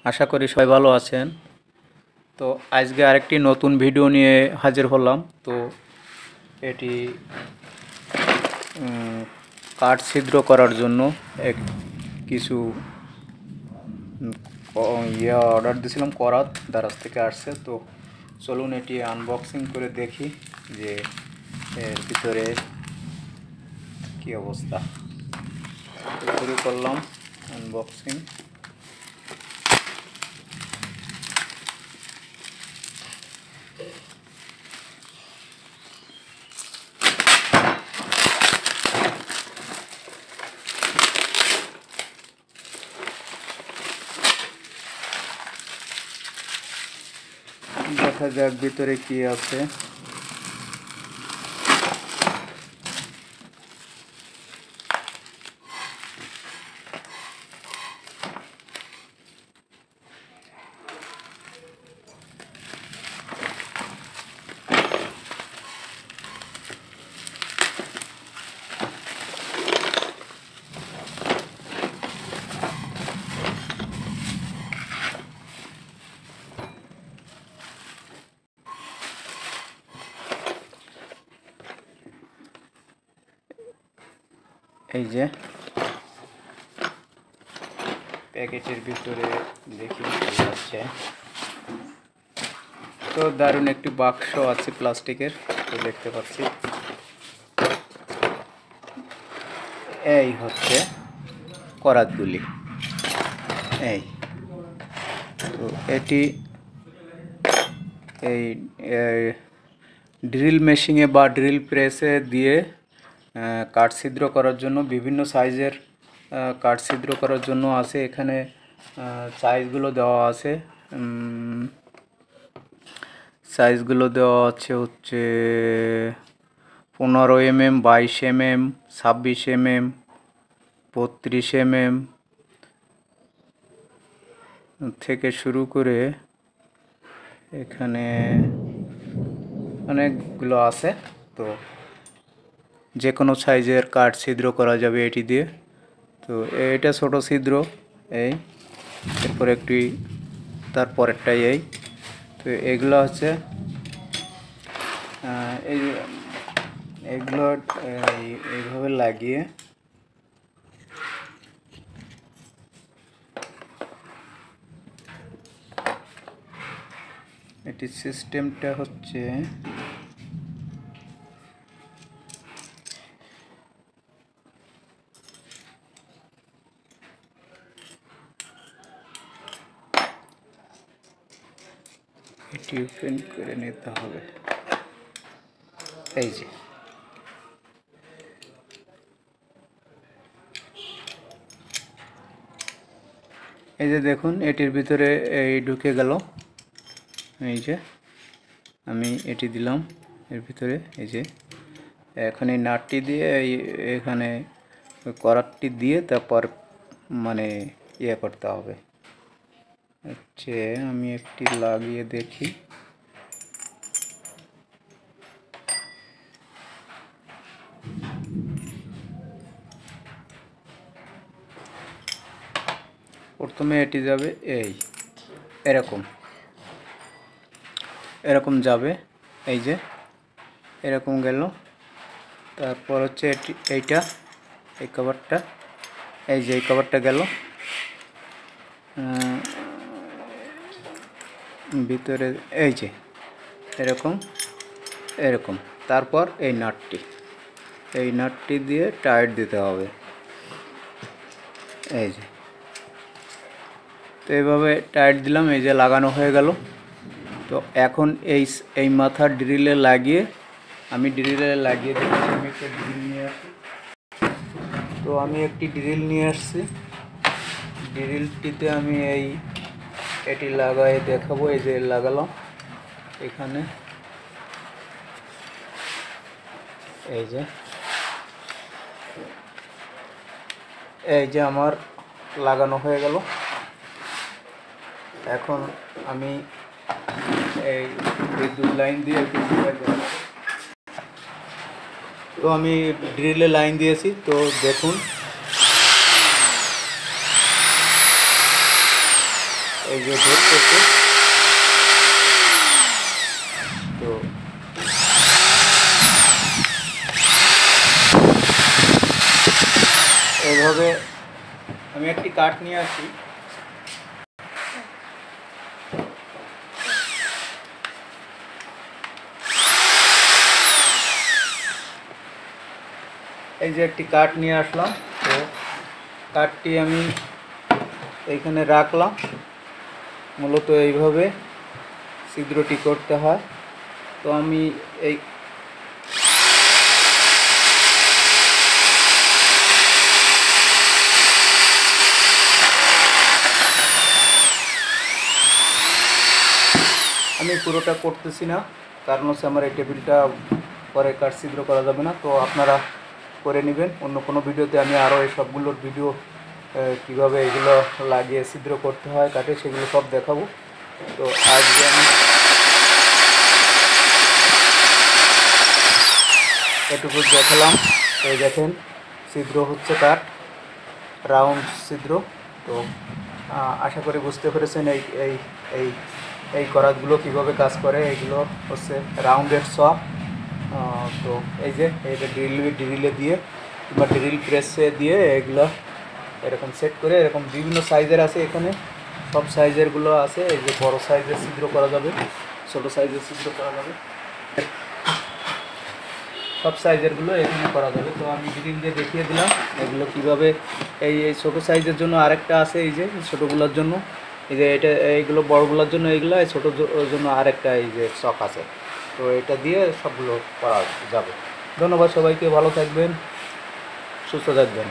আশা করি সবাই ভালো আছেন। তো আজকে আরেকটি নতুন ভিডিও নিয়ে হাজির হলাম। তো এটি কাঠ ছিদ্র করার জন্য কিছু অর্ডার দিয়েছিলাম, করাত দারাজ থেকে আসছে। তো চলুন এটি আনবক্সিং করে দেখি যে এর ভিতরে কী অবস্থা। শুরু করলাম আনবক্সিং। দেখা যাক ভিতরে কি আছে। এই যে প্যাকেটের ভিতরে দেখি কি আছে। তো দারুণ একটি বাক্স আছে প্লাস্টিকের, তো দেখতে পাচ্ছি। এই হচ্ছে করাতগুলি। এই তো এটি এই ড্রিল মেশিনে বা ড্রিল প্রেসে দিয়ে কাঠ ছিদ্র করার জন্য, বিভিন্ন সাইজের কাঠ ছিদ্র করার জন্য আছে। এখানে সাইজগুলো দেওয়া আছে। সাইজগুলো দেওয়া আছে হচ্ছে 15 mm, 22 mm, 26 mm, 32 mm থেকে শুরু করে এখানে অনেকগুলো আছে। তো যে কোনো সাইজের কাঠ ছিদ্র করা যাবে এটি দিয়ে। তো এটা ছোট ছিদ্র, এই এরপর একটি, তারপরেরটাই এই। তো এগুলো হচ্ছে এগুলো এইভাবে লাগিয়ে এটির সিস্টেমটা হচ্ছে এটি ওপেন করে নিতে হবে। এই যে দেখুন, এটির ভিতরে এই ঢুকে গেল। এই যে আমি এটি দিলাম এর ভিতরে। এই যে এখন এই নাটটি দিয়ে এখানে করাতটি দিয়ে তারপর মানে ইয়ে করতে হবে। হচ্ছে আমি একটি লাগিয়ে দেখি। প্রথমে এটি যাবে এরকম যাবে। এই যে এরকম গেল। তারপর হচ্ছে এইটা, এই কভারটা, এই যে এই কভারটা গেল ভিতরে। এই যে এরকম। তারপর এই নাটটি দিয়ে টাইট দিতে হবে। এই যে তো এইভাবে টাইট দিলাম। এই যে লাগানো হয়ে গেল। তো এখন এই মাথা ড্রিলে লাগিয়ে আমি লাগিয়ে দিচ্ছি। আমি একটা ড্রিল নিয়ে আসি। তো আমি একটি ড্রিল নিয়ে আসছি। ড্রিলটিতে আমি এটি লাগাই দেখাবো। এই যে লাগালাম এখানে। এই যে আমার লাগানো হয়ে গেল। এখন আমি এই বিদ্যুৎ লাইন দিয়ে তো আমি ড্রিলে লাইন দিয়েছি। তো দেখুন এই যে ধরতেছে। তো এইভাবে আমি একটি কাঠ নিয়ে আসি, এই যে একটি কাঠ নিয়ে আসলাম। তো কাঠটি আমি এইখানে রাখলাম। মূলত এইভাবে ছিদ্রটি করতে হয়। তো আমি এই পুরোটা করতেছি না, কারণ হচ্ছে আমার এই টেবিলটা পরে কাঠ ছিদ্র করা যাবে না। তো আপনারা করে নেবেন। অন্য কোনো ভিডিওতে আমি আরও এই সবগুলোর ভিডিও কীভাবে এগুলো লাগিয়ে ছিদ্র করতে হয় কাঠে, সেগুলো সব দেখাবো। তো আজকে আমি এটুকু দেখালাম। এই দেখেন ছিদ্র হচ্ছে কাঠ, রাউন্ড ছিদ্র। তো আশা করি বুঝতে পেরেছেন এই এই এই এই করাতগুলো কীভাবে কাজ করে। এগুলো হচ্ছে রাউন্ডের শপ। তো এই যে এটা ড্রিলে দিয়ে কিংবা ড্রিল প্রেসে দিয়ে এগুলো এরকম সেট করে, এরকম বিভিন্ন সাইজের আছে এখানে, সব সাইজেরগুলো আছে। এই যে বড় সাইজের ছিদ্র করা যাবে, ছোটো সাইজের ছিদ্র করা যাবে, সব সাইজেরগুলো এখানে করা যাবে। তো আমি ড্রিল দিয়ে দেখিয়ে দিলাম এগুলো কীভাবে। এই ছোটো সাইজের জন্য আরেকটা আছে, এই যে ছোটোগুলোর জন্য, এই যে এটা এইগুলো বড়গুলোর জন্য এইগুলো, এই ছোটোর জন্য আরেকটা এই যে শখ আছে। তো এটা দিয়ে সবগুলো করা যাবে। ধন্যবাদ সবাইকে, ভালো থাকবেন, সুস্থ থাকবেন।